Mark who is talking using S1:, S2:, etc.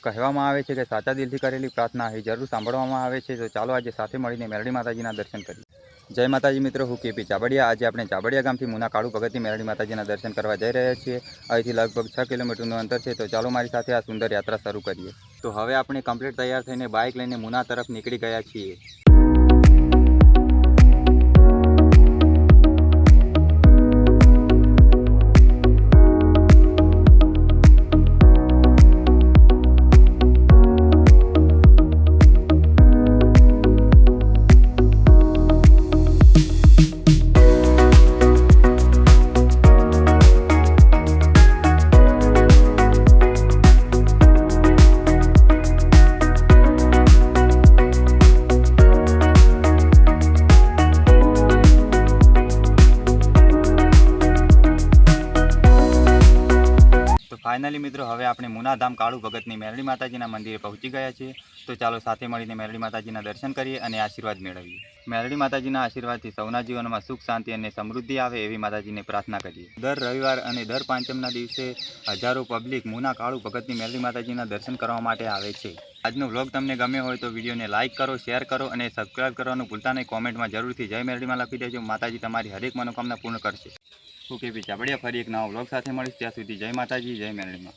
S1: કહેવામાં આવે છે કે સાચા દિલથી કરેલી પ્રાર્થના અહીં જરૂર સાંભળવામાં આવે છે। તો ચાલો આજે સાથે મળીને મેરડી માતાજીના દર્શન કરીએ। જય માતાજી મિત્રો, હું કેપી ચાબડિયા। આજે આપણે ચાબડિયા ગામથી મુના કાળુ ભગતની મેરડી માતાજીના દર્શન કરવા જઈ રહ્યા છીએ। અહીંથી લગભગ 6 કિલોમીટરનું અંતર છે। તો ચાલો મારી સાથે આ સુંદર યાત્રા શરૂ કરીએ। તો હવે આપણે કમ્પ્લીટ તૈયાર થઈને બાઇક લઈને મુના તરફ નીકળી ગયા છીએ। फाइनली मित्रों हवे आपणे मुनाधाम काळू भगतनी मेरडी माताजीना मंदिरे पहुंची गया छे। तो चालो साथे मळीने मेरडी माताजीना दर्शन करीए अने आशीर्वाद मेळवीए। मेरडी माताजीना आशीर्वादथी सौना जीवनमां सुख शांति अने समृद्धि आवे एवी माताजीने प्रार्थना करीए। दर रविवार अने दर पांचमना दिवसे हजारों पब्लिक मुना काळू भगतनी मेरडी माताजीना दर्शन करवा माटे आवे छे। आजनो व्लॉग तमने गम्यो होय तो विडियोने लाइक करो, शेर करो अने सब्सक्राइब करवानुं भूलता नहीं। कॉमेंटमां जरूरथी जय मेरडीमां लखी देजो। माताजी तमारी हरेक मनोकामना पूर्ण करशे। ओके चाबडिया फरी एक नवा व्लॉग साथे मळीश। त्यां सुधी जय माताजी, जय मेरडीमां।